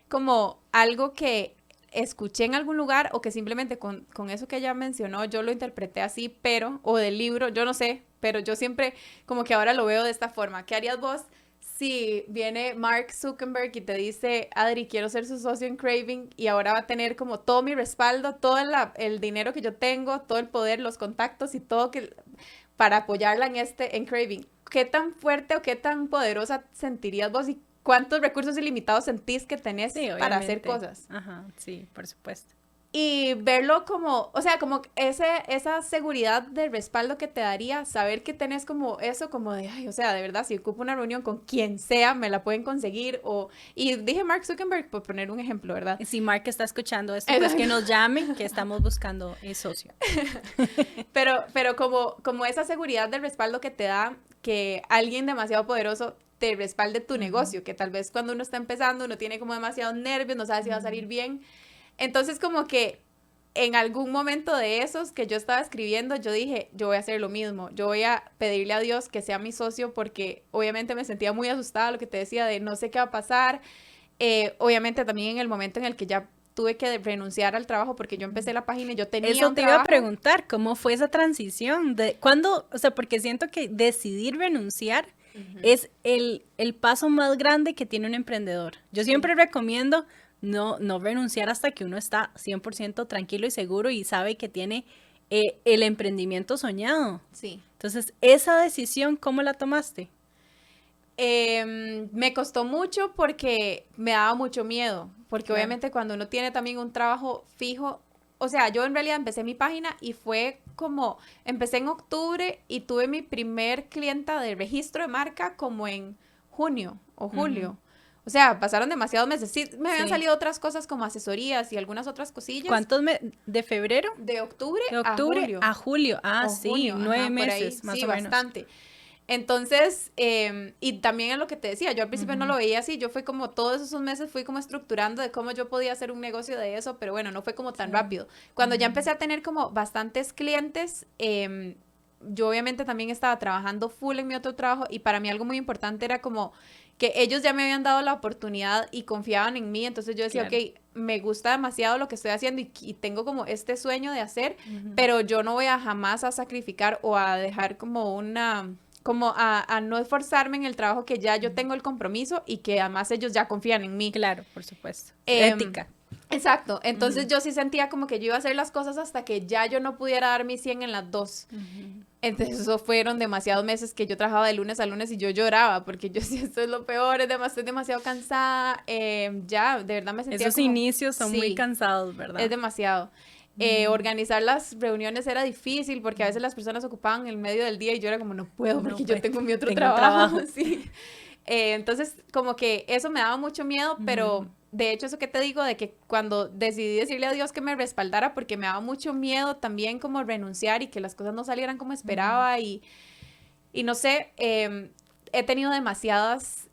como algo que escuché en algún lugar o que simplemente con eso que ella mencionó yo lo interpreté así, o del libro, yo no sé, pero yo siempre como que ahora lo veo de esta forma. ¿Qué harías vos si viene Mark Zuckerberg y te dice, Adri, quiero ser su socio en Craving y ahora va a tener como todo mi respaldo, todo el dinero que yo tengo, todo el poder, los contactos y todo para apoyarla en Craving? ¿Qué tan fuerte o qué tan poderosa sentirías vos y cuántos recursos ilimitados sentís que tenés para hacer cosas? Ajá, sí, por supuesto. Y verlo como, o sea, como esa seguridad de respaldo que te daría, saber que tenés como eso, como de, ay, o sea, de verdad, si ocupo una reunión con quien sea, me la pueden conseguir, y dije Mark Zuckerberg por poner un ejemplo, ¿verdad? Si Mark está escuchando esto, pues que nos llamen, que estamos buscando socio. Pero como esa seguridad del respaldo que te da, que alguien demasiado poderoso te respalde tu negocio, que tal vez cuando uno está empezando, uno tiene como demasiados nervios, no sabe si va a salir bien. Entonces como que en algún momento de esos que yo estaba escribiendo, yo dije, yo voy a hacer lo mismo, yo voy a pedirle a Dios que sea mi socio porque obviamente me sentía muy asustada, lo que te decía de no sé qué va a pasar, obviamente también en el momento en el que ya tuve que renunciar al trabajo porque yo empecé la página y yo tenía eso un te trabajo. iba a preguntar, ¿cómo fue esa transición? ¿Cuándo? O sea, porque siento que decidir renunciar es el paso más grande que tiene un emprendedor. Yo siempre recomiendo no renunciar hasta que uno está 100% tranquilo y seguro y sabe que tiene el emprendimiento soñado. Sí. Entonces, esa decisión, ¿cómo la tomaste? Me costó mucho porque me daba mucho miedo, porque claro, obviamente cuando uno tiene también un trabajo fijo, o sea, yo en realidad empecé mi página y fue como, empecé en octubre y tuve mi primer clienta de registro de marca como en junio o julio. O sea, pasaron demasiados meses. Sí, me habían Sí. salido otras cosas como asesorías y algunas otras cosillas. ¿Cuántos meses? ¿De febrero? De octubre ¿De a octubre julio. a julio? Ah, O sí, junio, 9 ajá, por ahí, meses, más sí, o menos. bastante. Entonces, y también es lo que te decía, yo al principio no lo veía así, yo fui como, todos esos meses fui como estructurando de cómo yo podía hacer un negocio de eso, pero bueno, no fue como tan rápido. Cuando ya empecé a tener como bastantes clientes, yo obviamente también estaba trabajando full en mi otro trabajo y para mí algo muy importante era como que ellos ya me habían dado la oportunidad y confiaban en mí, entonces yo decía, Claro. ok, me gusta demasiado lo que estoy haciendo y tengo como este sueño de hacer, pero yo no voy a jamás a sacrificar o a dejar como como a no esforzarme en el trabajo que ya yo tengo el compromiso y que además ellos ya confían en mí. Claro, por supuesto. Em, Ética. Exacto, entonces yo sí sentía como que yo iba a hacer las cosas hasta que ya yo no pudiera dar mi 100 en las dos. Entonces eso fueron demasiados meses que yo trabajaba de lunes a lunes y yo lloraba porque yo sí, esto es lo peor, estoy demasiado cansada, ya, de verdad me sentía Esos como, inicios son muy sí, cansados, ¿verdad? es demasiado. Organizar las reuniones era difícil porque a veces las personas ocupaban el medio del día y yo era como, no puedo No, porque yo pues, tengo mi otro tengo trabajo. trabajo. Sí. Entonces, como que eso me daba mucho miedo, pero de hecho eso que te digo, de que cuando decidí decirle a Dios que me respaldara, porque me daba mucho miedo también como renunciar y que las cosas no salieran como esperaba y no sé, he tenido demasiadas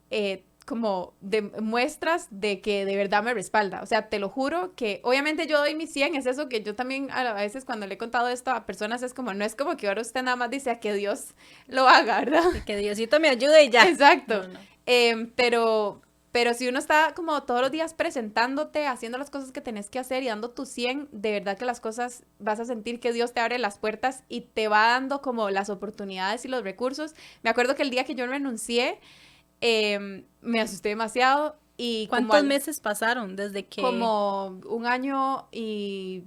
como de muestras de que de verdad me respalda. O sea, te lo juro que obviamente yo doy mi 100, es eso que yo también a veces cuando le he contado esto a personas es como, no es como que ahora usted nada más dice a que Dios lo haga, ¿verdad? Y que Diosito me ayude y ya. Exacto. No, no. Pero si uno está como todos los días presentándote, haciendo las cosas que tenés que hacer y dando tu 100, de verdad que las cosas vas a sentir que Dios te abre las puertas y te va dando como las oportunidades y los recursos. Me acuerdo que el día que yo renuncié, me asusté demasiado y ¿Cuántos meses pasaron desde que... como un año y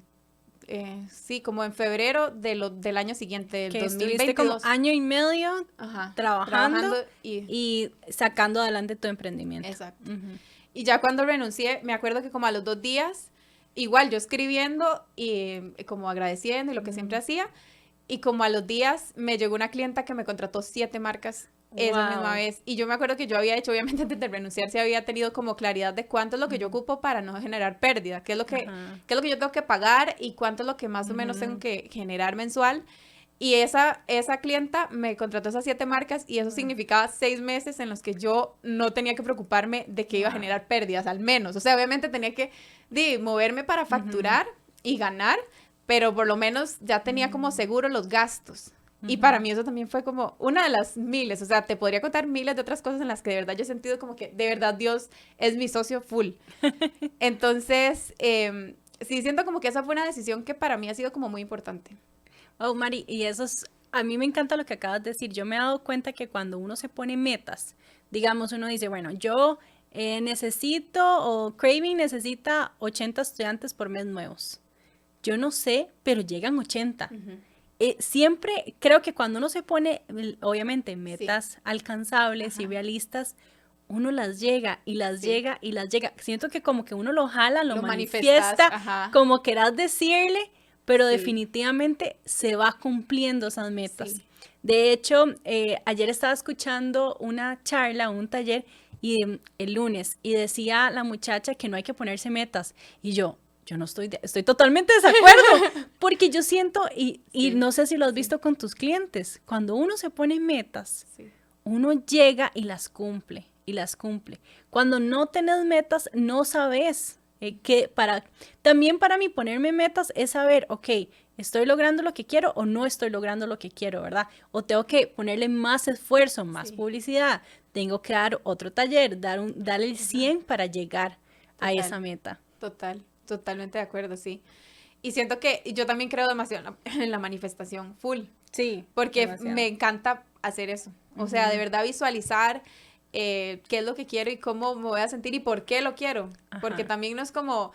sí, como en febrero del año siguiente, del que estuviste 2022. como año y medio Ajá, trabajando y y sacando adelante tu emprendimiento? exacto. Ujú. Y ya cuando renuncié, me acuerdo que como a los 2 días, igual yo escribiendo y como agradeciendo y lo que siempre hacía, y como a los días me llegó una clienta que me contrató 7 marcas esa misma Wow. vez. Y yo me acuerdo que yo había hecho, obviamente antes de renunciar, sí había tenido como claridad de cuánto es lo que yo ocupo para no generar pérdida, Ajá. qué es lo que yo tengo que pagar y cuánto es lo que más o menos tengo que generar mensual. Y esa clienta me contrató esas 7 marcas y eso significaba 6 meses en los que yo no tenía que preocuparme de que iba a Wow. generar pérdidas, al menos. O sea, obviamente tenía que moverme para facturar y ganar, pero por lo menos ya tenía como seguro los gastos. Y para mí eso también fue como una de las miles, o sea, te podría contar miles de otras cosas en las que de verdad yo he sentido como que de verdad Dios es mi socio full. Entonces, sí siento como que esa fue una decisión que para mí ha sido como muy importante. Oh, Mari, y eso es, a mí me encanta lo que acabas de decir. Yo me he dado cuenta que cuando uno se pone metas, digamos, uno dice, bueno, yo necesito, o Craving necesita 80 estudiantes por mes nuevos. Yo no sé, pero llegan 80. Siempre creo que cuando uno se pone, obviamente, metas alcanzables y Ajá. realistas, uno las llega y las Sí. llega y las llega. Siento que como que uno lo jala, lo manifestas, manifiesta, ajá. como querás decirle, pero Sí. definitivamente se va cumpliendo esas metas. Sí. De hecho, ayer estaba escuchando una charla, un taller, y el lunes, y decía la muchacha que no hay que ponerse metas. Y yo no estoy totalmente de desacuerdo, porque yo siento, y Sí. no sé si lo has Sí. visto con tus clientes, cuando uno se pone metas, Sí. uno llega y las cumple, y las cumple. Cuando no tenés metas, no sabes también para mí ponerme metas es saber, ok, ¿estoy logrando lo que quiero o no estoy logrando lo que quiero, verdad? O tengo que ponerle más esfuerzo, más Sí. publicidad, tengo que dar otro taller, darle el 100 para llegar a Total. esa meta. Totalmente de acuerdo, sí. Y siento que yo también creo demasiado en la manifestación, full, Sí, porque demasiado. me encanta hacer eso. O sea, de verdad visualizar qué es lo que quiero y cómo me voy a sentir y por qué lo quiero. Ajá. Porque también no es como,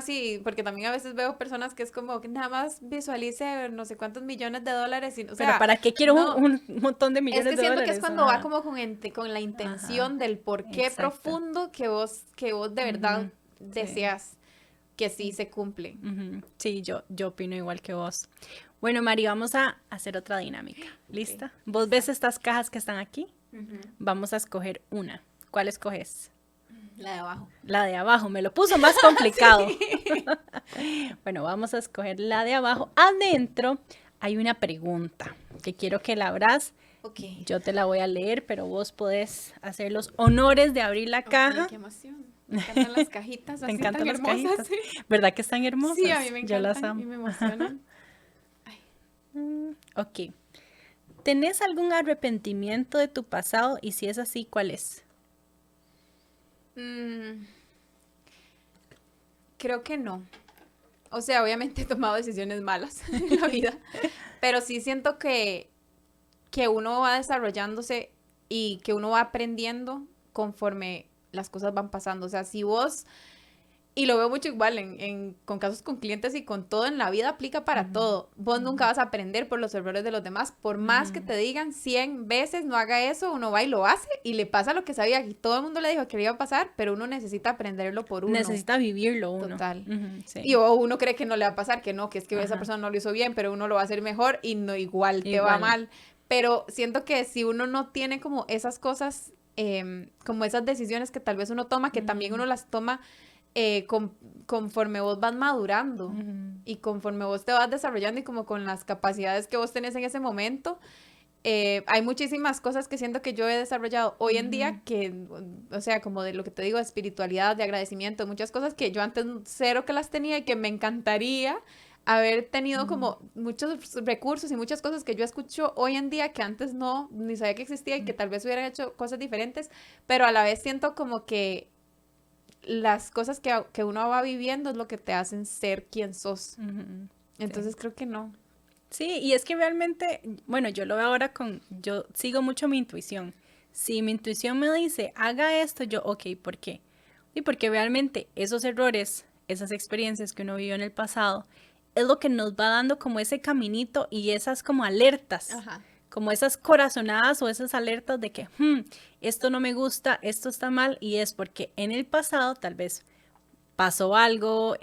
sí, porque también a veces veo personas que es como que nada más visualice no sé cuántos millones de dólares. O sea, pero ¿para qué quiero no, un montón de millones es que de siento dólares? que es cuando Ajá. va como con la intención Ajá. del por qué Exacto. profundo que vos de verdad Sí. deseas que sí se cumple. Ujú. Sí, yo opino igual que vos. Bueno, Mari, vamos a hacer otra dinámica. ¿Lista? ¿Vos ves estas cajas que están aquí? Vamos a escoger una. ¿Cuál escoges? La de abajo. La de abajo, me lo puso más complicado. Sí. Bueno, vamos a escoger la de abajo. Adentro hay una pregunta que quiero que la abras. Ok. Yo te la voy a leer, pero vos podés hacer los honores de abrir la caja. Qué emoción. Me encantan las cajitas Te así encantan tan las hermosas. cajitas. Sí. ¿Verdad que están hermosas? Sí, a mí me Yo las encantan amo. y me emocionan. Ok. ¿Tenés algún arrepentimiento de tu pasado? Y si es así, ¿cuál es? Creo que no. O sea, obviamente he tomado decisiones malas en la vida, pero sí siento que uno va desarrollándose y que uno va aprendiendo conforme las cosas van pasando. O sea, si vos, y lo veo mucho igual con casos con clientes y con todo en la vida, aplica para todo. Vos nunca vas a aprender por los errores de los demás. Por más que te digan 100 veces no haga eso, uno va y lo hace y le pasa lo que sabía. Y todo el mundo le dijo que le iba a pasar, pero uno necesita aprenderlo por uno. Necesita vivirlo uno. Total. Sí. Y uno cree que no le va a pasar, que no, que es que esa persona no lo hizo bien, pero uno lo va a hacer mejor y no igual te va mal. Pero siento que si uno no tiene como esas cosas, como esas decisiones que tal vez uno toma, que también uno las toma conforme vos vas madurando y conforme vos te vas desarrollando y como con las capacidades que vos tenés en ese momento. Hay muchísimas cosas que siento que yo he desarrollado hoy en día que, o sea, como de lo que te digo, de espiritualidad, de agradecimiento, muchas cosas que yo antes cero que las tenía y que me encantaría haber tenido como muchos recursos y muchas cosas que yo escucho hoy en día que antes no, ni sabía que existía y que tal vez hubiera hecho cosas diferentes, pero a la vez siento como que las cosas que uno va viviendo es lo que te hacen ser quien sos. Entonces creo que no. Sí, y es que realmente, bueno, yo lo veo ahora yo sigo mucho mi intuición. Si mi intuición me dice, haga esto, yo, ok, ¿por qué? Y porque realmente esos errores, esas experiencias que uno vivió en el pasado, es lo que nos va dando como ese caminito y esas como alertas. Ajá. Como esas corazonadas o esas alertas de que esto no me gusta, esto está mal, y es porque en el pasado tal vez pasó algo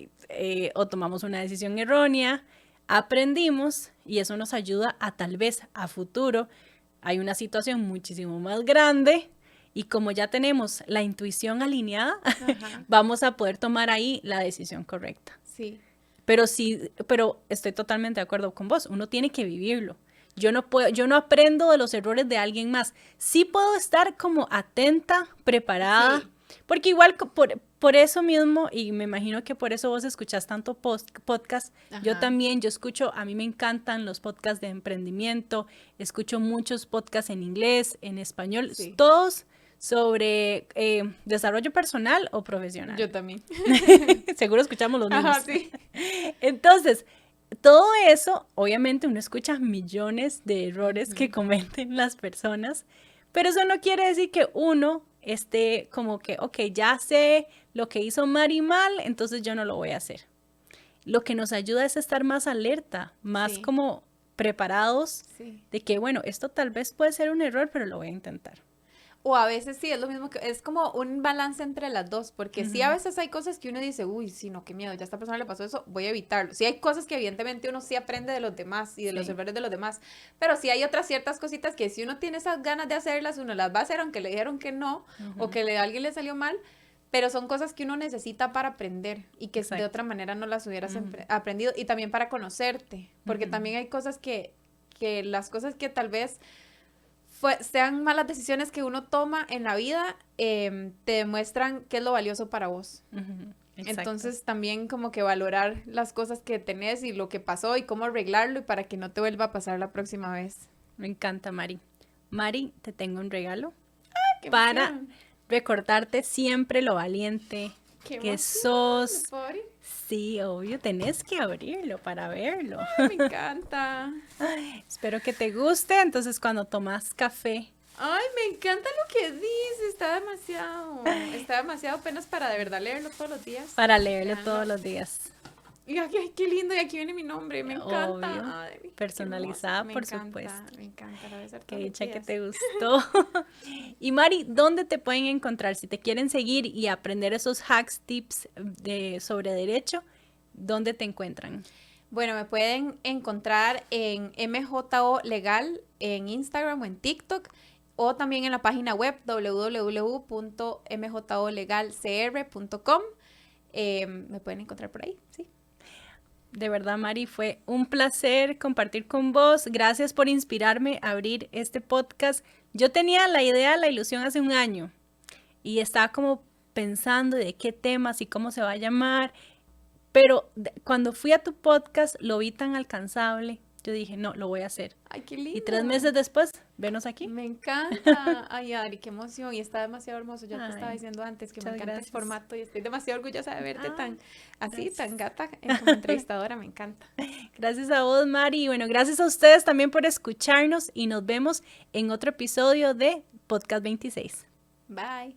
o tomamos una decisión errónea, aprendimos y eso nos ayuda a tal vez a futuro hay una situación muchísimo más grande y como ya tenemos la intuición alineada, vamos a poder tomar ahí la decisión correcta. Sí. Pero estoy totalmente de acuerdo con vos, uno tiene que vivirlo. Yo no aprendo de los errores de alguien más. Sí puedo estar como atenta, preparada, sí. Porque igual por eso mismo, y me imagino que por eso vos escuchás tanto podcast, yo escucho, a mí me encantan los podcasts de emprendimiento, escucho muchos podcasts en inglés, en español, sí. Todos sobre desarrollo personal o profesional. Yo también. Seguro escuchamos los mismos. Sí. Entonces, todo eso, obviamente uno escucha millones de errores que cometen las personas, pero eso no quiere decir que uno esté como que, ok, ya sé lo que hizo Mari mal, entonces yo no lo voy a hacer. Lo que nos ayuda es estar más alerta, más como preparados de que, bueno, esto tal vez puede ser un error, pero lo voy a intentar. O a veces sí, es lo mismo, que es como un balance entre las dos, porque sí a veces hay cosas que uno dice, uy, sí, no, qué miedo, ya a esta persona le pasó eso, voy a evitarlo. Sí hay cosas que evidentemente uno sí aprende de los demás y de los errores de los demás, pero sí hay otras ciertas cositas que si uno tiene esas ganas de hacerlas, uno las va a hacer aunque le dijeron que no, o que a alguien le salió mal, pero son cosas que uno necesita para aprender y que de otra manera no las hubieras aprendido, y también para conocerte, porque también hay cosas que las cosas que tal vez sean malas decisiones que uno toma en la vida, te demuestran qué es lo valioso para vos. Entonces también como que valorar las cosas que tenés y lo que pasó y cómo arreglarlo y para que no te vuelva a pasar la próxima vez. Me encanta, Mari. Mari, te tengo un regalo. ¡Ay, qué para emoción! Recordarte siempre lo valiente que sos. ¿Lo puedo abrir? Sí, obvio, tenés que abrirlo para verlo. Ay, me encanta. Espero que te guste. Entonces, cuando tomas café. Ay, me encanta lo que dices. Está demasiado apenas para de verdad leerlo todos los días. Para leerlo todos los días. Y ay, qué lindo, y aquí viene mi nombre, me encanta. Ay, personalizada, por supuesto. Me encanta, debe ser qué dicha que te gustó. Y Mari, ¿dónde te pueden encontrar? Si te quieren seguir y aprender esos hacks, tips sobre derecho, ¿dónde te encuentran? Bueno, me pueden encontrar en MJO Legal en Instagram o en TikTok, o también en la página web www.mjolegalcr.com. Me pueden encontrar por ahí, sí. De verdad, Mari, fue un placer compartir con vos. Gracias por inspirarme a abrir este podcast. Yo tenía la idea, la ilusión hace un año y estaba como pensando de qué temas y cómo se va a llamar, pero cuando fui a tu podcast lo vi tan alcanzable. Yo dije, no, lo voy a hacer. Ay, qué lindo. Y 3 meses después, venos aquí. Me encanta. Ay, Adri, qué emoción. Y está demasiado hermoso. Yo te Ay, estaba diciendo antes que me muchas encanta gracias. el formato y estoy demasiado orgullosa de verte tan así, gracias. tan gata como entrevistadora. Me encanta. Gracias a vos, Mari. Y bueno, gracias a ustedes también por escucharnos y nos vemos en otro episodio de Podcast 26. Bye.